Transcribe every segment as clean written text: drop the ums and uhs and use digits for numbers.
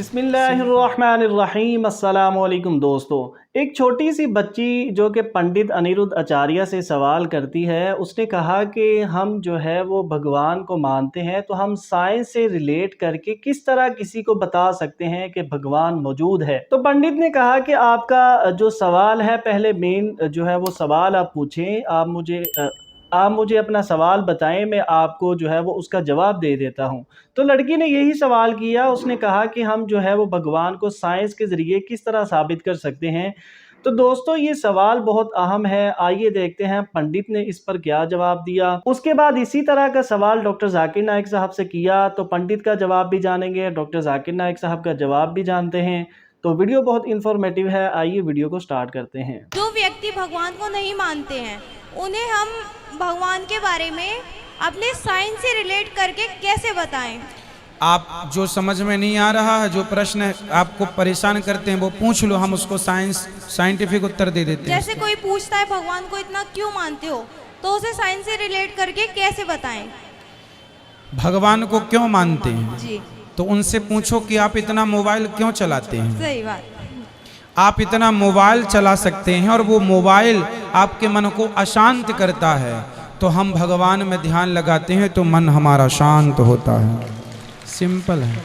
बिस्मिल्लाहिर्रहमानिर्रहीम। अस्सलामुअलैकुम दोस्तों, एक छोटी सी बच्ची जो कि पंडित अनिरुद्ध आचार्य से सवाल करती है, उसने कहा कि हम जो है वो भगवान को मानते हैं, तो हम साइंस से रिलेट करके किस तरह किसी को बता सकते हैं कि भगवान मौजूद है। तो पंडित ने कहा कि आपका जो सवाल है, पहले मेन जो है वो सवाल आप पूछें, आप मुझे अपना सवाल बताएं, मैं आपको जो है वो उसका जवाब दे देता हूँ। तो लड़की ने यही सवाल किया, उसने कहा कि हम जो है वो भगवान को साइंस के ज़रिए किस तरह साबित कर सकते हैं। तो दोस्तों, ये सवाल बहुत अहम है, आइए देखते हैं पंडित ने इस पर क्या जवाब दिया। उसके बाद इसी तरह का सवाल डॉक्टर जाकिर नाइक साहब से किया, तो पंडित का जवाब भी जानेंगे, डॉक्टर जाकिर नाइक साहब का जवाब भी जानते हैं। तो वीडियो बहुत इन्फॉर्मेटिव है, आइए वीडियो को स्टार्ट करते हैं। जो व्यक्ति भगवान को नहीं मानते हैं, उन्हें हम भगवान के बारे में अपने साइंस से रिलेट करके कैसे बताएं? आप जो समझ में नहीं आ रहा है, जो प्रश्न आपको परेशान करते हैं, वो पूछ लो, हम उसको साइंटिफिक उत्तर दे देते हैं। जैसे कोई पूछता है भगवान को इतना क्यों मानते हो, तो उसे साइंस से रिलेट करके कैसे बताएं? भगवान को क्यों मानते हैं जी, तो उनसे पूछो कि आप इतना मोबाइल क्यों चलाते हैं। सही बात। आप इतना मोबाइल चला सकते हैं और वो मोबाइल आपके मन को अशांत करता है, तो हम भगवान में ध्यान लगाते हैं तो मन हमारा शांत होता है। सिंपल है।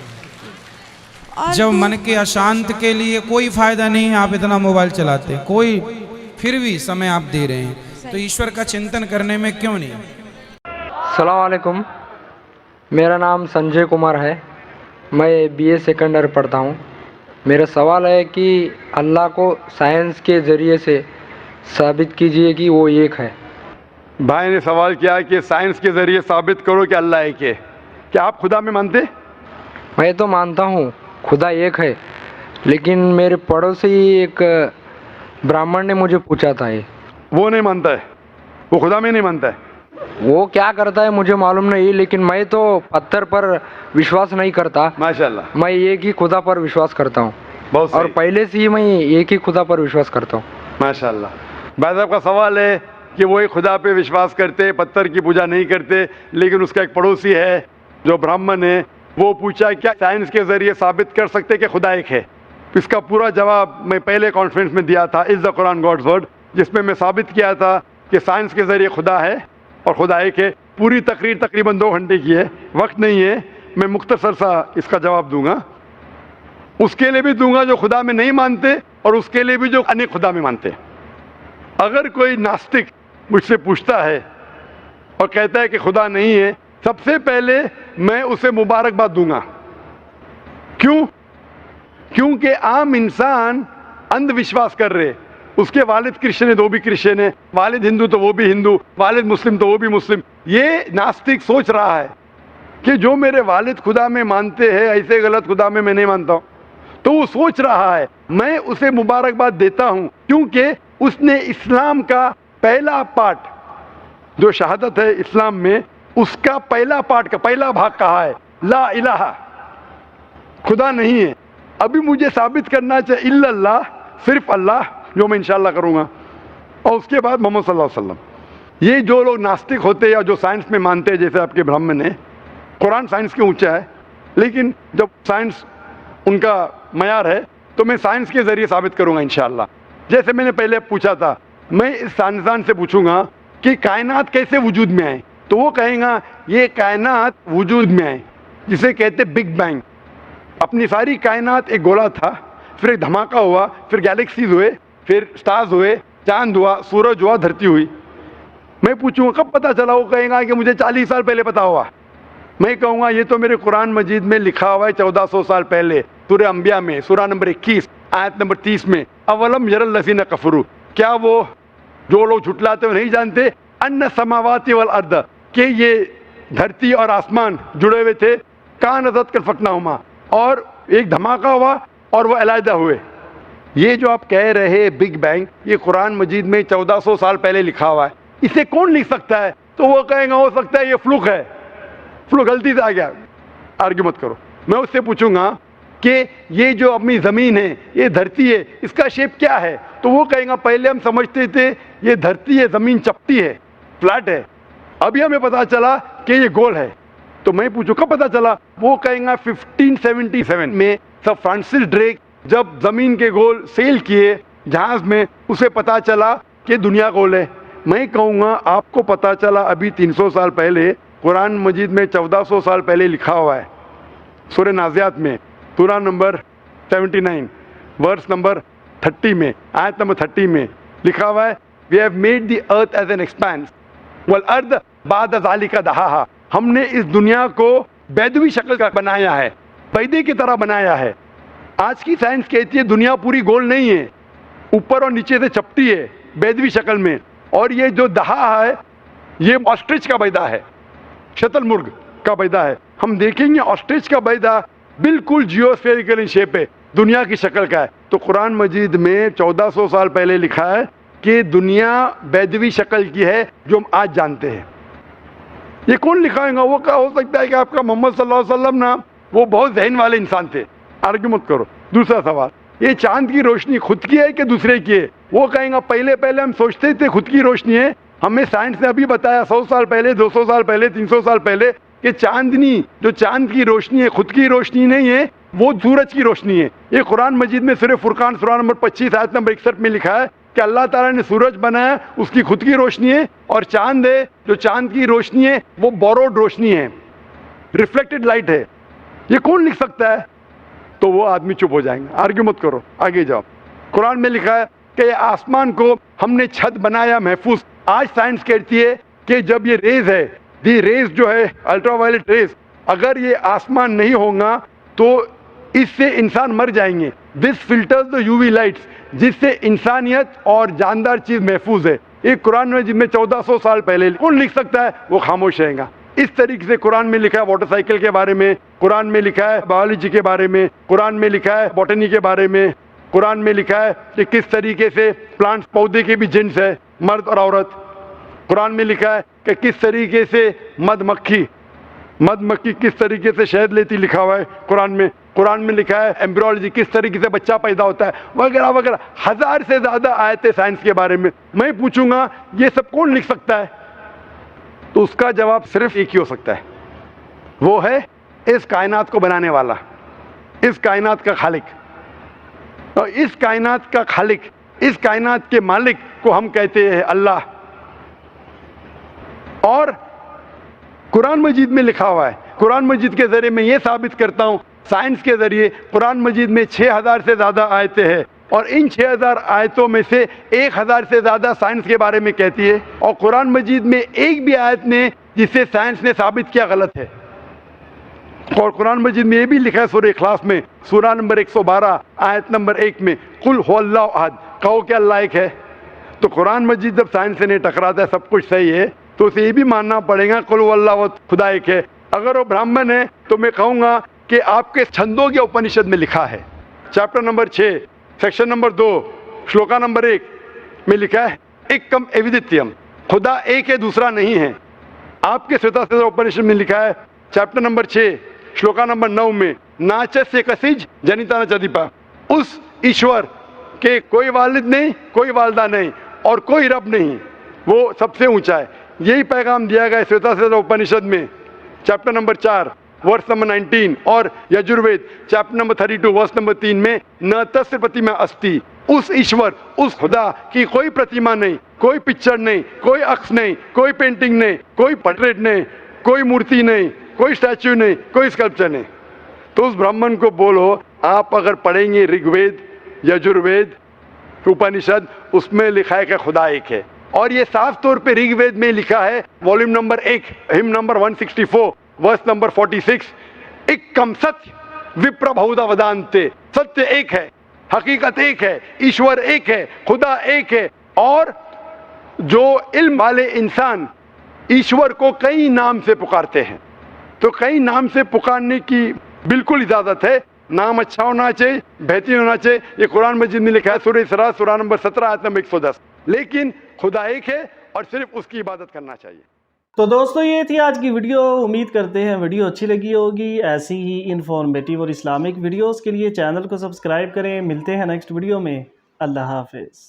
और जब मन के अशांत के लिए कोई फायदा नहीं है, आप इतना मोबाइल चलाते हैं, कोई फिर भी समय आप दे रहे हैं, तो ईश्वर का चिंतन करने में क्यों नहीं। अस्सलाम वालेकुम, मेरा नाम संजय कुमार है। मैं बीए सेकंड ईयर पढ़ता हूँ। मेरा सवाल है कि अल्लाह को साइंस के ज़रिए से साबित कीजिए कि वो एक है। भाई ने सवाल किया कि साइंस के ज़रिए साबित करो कि अल्लाह एक है। क्या आप खुदा में मानते? मैं तो मानता हूँ खुदा एक है, लेकिन मेरे पड़ोसी एक ब्राह्मण ने मुझे पूछा था ये। वो नहीं मानता है, वो खुदा में नहीं मानता है। वो क्या करता है मुझे मालूम नहीं, लेकिन मैं तो पत्थर पर विश्वास नहीं करता। माशाल्लाह, मैं एक ही खुदा पर विश्वास करता हूँ, बहुत और सही। पहले से ही मैं एक ही खुदा पर विश्वास करता हूँ। माशाल्लाह। भाई साहब का सवाल है कि वो एक खुदा पे विश्वास करते, पत्थर की पूजा नहीं करते, लेकिन उसका एक पड़ोसी है जो ब्राह्मण है, वो पूछा क्या साइंस के ज़रिए साबित कर सकते कि खुदा एक है। इसका पूरा जवाब मैं पहले कॉन्फ्रेंस में दिया था, is the Quran God's word, जिसमें मैं साबित किया था कि साइंस के ज़रिए खुदा है और खुदा एक है। पूरी तकरीर तकरीबन 2 घंटे की है, वक्त नहीं है, मैं मुख्तसर सा इसका जवाब दूंगा। उसके लिए भी दूंगा जो खुदा में नहीं मानते, और उसके लिए भी जो अनेक खुदा में मानते। अगर कोई नास्तिक मुझसे पूछता है और कहता है कि खुदा नहीं है, सबसे पहले मैं उसे मुबारकबाद दूंगा। क्यों? क्योंकि आम इंसान अंधविश्वास कर रहे। उसके वालिद क्रिश्चियन है तो वो भी क्रिश्चियन है, वालिद हिंदू तो वो भी हिंदू, वालिद मुस्लिम तो वो भी मुस्लिम। ये नास्तिक सोच रहा है कि जो मेरे वालिद खुदा में मानते हैं, ऐसे गलत खुदा में मैं नहीं मानता हूँ। तो वो सोच रहा है, मैं उसे मुबारकबाद देता हूँ, क्योंकि उसने इस्लाम का पहला पार्ट जो शहादत है इस्लाम में, उसका पहला पार्ट का पहला भाग कहा है ला इलाहा, खुदा नहीं है। अभी मुझे साबित करना चाहिए इल्लल्लाह, सिर्फ अल्लाह, जो मैं इंशाल्लाह करूँगा, और उसके बाद मोहम्मद सल्लल्लाहु अलैहि वसल्लम। ये जो लोग नास्तिक होते हैं या जो साइंस में मानते हैं, जैसे आपके ब्राह्मण है, कुरान साइंस के ऊंचा है, लेकिन जब साइंस उनका मयार है तो मैं साइंस के ज़रिए साबित करूँगा इंशाल्लाह। जैसे मैंने पहले पूछा था, मैं इस साइंसदान से पूछूंगा कि कायनात कैसे वजूद में आए, तो वो कहेगा ये कायनात वजूद में आए जिसे कहते बिग बैंग। अपनी सारी कायनात एक गोला था, फिर एक धमाका हुआ, फिर गैलेक्सीज हुए, फिर स्टार्स हुए, चांद हुआ, सूरज हुआ, धरती हुई। मैं पूछूंगा कब पता चला, वो कहेगा कि मुझे 40 साल पहले पता हुआ। मैं कहूँगा ये तो मेरे कुरान मजीद में लिखा हुआ है 1400 साल पहले, सूरह अंबिया में, सूरह नंबर 21 आयत नंबर 30 में, अवलम यरल लज़ीना कफरू, क्या वो जो लोग झुटलाते हुए नहीं जानते, अन्ना समावाति वल अर्द, कि ये धरती और आसमान जुड़े हुए थे, कानज़त कल फकनाहुमा, और एक धमाका हुआ और वो अलहदा हुए। ये जो आप कह रहे बिग बैंग, ये कुरान मजीद में 1400 साल पहले लिखा हुआ है, इसे कौन लिख सकता है? तो वो कहेगा हो सकता है ये फ्लूक है, फ्लूक गलती से आ गया। आर्ग्यू मत करो। मैं उससे पूछूंगा कि ये जो अपनी ज़मीन है, ये धरती है, इसका शेप क्या है? तो वो कहेगा पहले हम समझते थे ये धरती है, ज़मीन चपटी है, फ्लैट है, अभी हमें पता चला कि ये गोल है। तो मैं पूछूं कब पता चला? वो कहेंगे 1577 में सर फ्रांसिस ड्रेक जब जमीन के गोल सेल किए जहाज में, उसे पता चला कि दुनिया गोल है। मैं कहूँगा आपको पता चला अभी 300 साल पहले, कुरान मजीद में 1400 साल पहले लिखा हुआ है, सूरह नाज़ियात में सूरा नंबर 79 वर्स नंबर 30 में, आयत नंबर 30 में लिखा हुआ है, we have made the earth as an expanse वल अर्द बाद ज़ालिका दहाहा। हमने इस दुनिया को बैदवी शक्ल का बनाया है, पैदे की तरह बनाया है। आज की साइंस कहती है दुनिया पूरी गोल नहीं है, ऊपर और नीचे से चपटी है बैदवी शक्ल में। और ये जो दहा है ये ऑस्ट्रिच का बैदा है, शतुरमुर्ग का बैदा है। हम देखेंगे ऑस्ट्रिच का बैदा बिल्कुल जियोस्फेरिकल इन शेप है, दुनिया की शक्ल का है। तो कुरान मजीद में 1400 साल पहले लिखा है कि दुनिया बैदवी शक्ल की है जो हम आज जानते हैं। ये कौन लिखाएगा? वो क्या हो सकता है कि आपका मोहम्मद सल्लल्लाहु अलैहि वसल्लम ना वो बहुत जहन वाले इंसान थे, आर्ग्यू मत करो। दूसरा सवाल, ये चांद की रोशनी खुद की है कि दूसरे की है? वो कहेंगे पहले पहले हम सोचते थे खुद की रोशनी है, हमें साइंस ने अभी बताया 100 साल पहले, 200 साल पहले, 300 साल पहले कि चांदनी जो चांद की रोशनी है खुद की रोशनी नहीं है, वो सूरज की रोशनी है। ये कुरान मजीद में सूरह फुरकान सूरा नंबर 25 आयत नंबर 61 में लिखा है कि अल्लाह ताला ने सूरज बनाया, उसकी खुद की रोशनी है, और चांद है जो चांद की रोशनी है वो बोरोड रोशनी है, रिफ्लेक्टेड लाइट है। ये कौन लिख सकता है? तो वो आदमी चुप हो जाएंगे। आर्ग्यू मत करो, आगे जाओ। कुरान में लिखा है कि आसमान को हमने छत बनाया महफूज। आज साइंस कहती है कि जब ये रेज है, दी रेज जो है अल्ट्रावायलेट रेज, अगर ये आसमान नहीं होगा तो इससे इंसान मर जाएंगे। This filters the UV lights, जिससे इंसानियत और जानदार चीज महफूज है। एक कुरान में जिसमें 1400 साल पहले कौन लिख सकता है? वो खामोश रहेगा। इस तरीके से कुरान में लिखा है मोटरसाइकिल के बारे में, कुरान में लिखा है बायोलॉजी के बारे में, कुरान में लिखा है बॉटनी के बारे में, कुरान में लिखा है कि किस तरीके से प्लांट्स पौधे के भी जिन्स है, मर्द और औरत। कुरान में लिखा है कि किस तरीके से मधमक्खी किस तरीके से शहद लेती, लिखा हुआ है कुरान में। कुरान में लिखा है एम्ब्रियोलॉजी, किस तरीके से बच्चा पैदा होता है, वगैरह वगैरह। 1000 से ज़्यादा आयतें साइंस के बारे में। मैं पूछूंगा ये सब कौन लिख सकता है? तो उसका जवाब सिर्फ एक ही हो सकता है, वो है इस कायनात को बनाने वाला, इस कायनात का खालिक। और इस कायनात का खालिक, इस कायनात के मालिक को हम कहते हैं अल्लाह। और कुरान मजीद में लिखा हुआ है, कुरान मजीद के जरिए मैं ये साबित करता हूँ, साइंस के जरिए कुरान मजीद में 6000 से ज़्यादा आयतें हैं, और इन 6000 आयतों में से 1000 से ज़्यादा साइंस के बारे में कहती है। और कुरान मजीद में एक भी आयत ने जिसे साइंस ने साबित किया गलत है। और कुरान मजीद में ये भी लिखा है सूरह इखलास में सूरा नंबर 112 आयत नंबर 1 में, कुल हुवल्लाहु अहद, कहो कि अल्लाह एक है। तो कुरान मजीद जब साइंस से नहीं टकराता है, सब कुछ सही है, तो उसे ये भी मानना पड़ेगा कुल हुवल्लाहु खुदा एक है। अगर वो ब्राह्मण है तो मैं कहूँगा कि आपके छंदों के उपनिषद में लिखा है, chapter number 6 section number 2 shloka number 1 में लिखा है एकम एविदित्यम, खुदा एक है दूसरा नहीं है। आपके श्वेता उपनिषद में लिखा है चैप्टर नंबर 6 श्लोका नंबर 9 में, नाचस्य कसिज जनिता न चदीपा, उस ईश्वर के कोई वालिद नहीं, कोई वालदा नहीं और कोई रब नहीं, वो सबसे ऊंचा है। यही पैगाम दिया गया श्वेता उपनिषद में चैप्टर नंबर 4 वर्स नंबर 19, और Yajurveda chapter number 32 verse number 3 में, न तस्य प्रतिमा अस्ति, उस ईश्वर, उस खुदा की कोई प्रतिमा नहीं, कोई पिक्चर नहीं, कोई अक्स नहीं, कोई पेंटिंग नहीं, कोई पोर्ट्रेट नहीं, कोई मूर्ति नहीं, कोई स्टैच्यू नहीं, कोई स्कल्पचर नहीं। तो उस ब्राह्मण को बोलो, आप अगर पढ़ेंगे ऋग्वेद, यजुर्वेद, उपनिषद, उसमें लिखा है कि खुदा एक है। और ये साफ तौर पे ऋग्वेद में लिखा है, volume number 1 hymn number 164 verse number 46, एकम सत्य विप्र बहुधा वदान्ते, सत्य एक है, हकीकत एक है, ईश्वर एक है, खुदा एक है। और जो इल्म वाले इंसान ईश्वर को कई नाम से पुकारते हैं, तो कई नाम से पुकारने की बिल्कुल इजाजत है। नाम अच्छा होना चाहिए, बेहतरीन होना चाहिए। ये कुरान मजीद में लिखा है सूरह इसरा सूरा नंबर 17 आयत नंबर 110। लेकिन खुदा एक है और सिर्फ उसकी इबादत करना चाहिए। तो दोस्तों ये थी आज की वीडियो। उम्मीद करते हैं वीडियो अच्छी लगी होगी। ऐसी ही इन्फॉर्मेटिव और इस्लामिक वीडियोस के लिए चैनल को सब्सक्राइब करें। मिलते हैं नेक्स्ट वीडियो में। अल्लाह हाफिज़।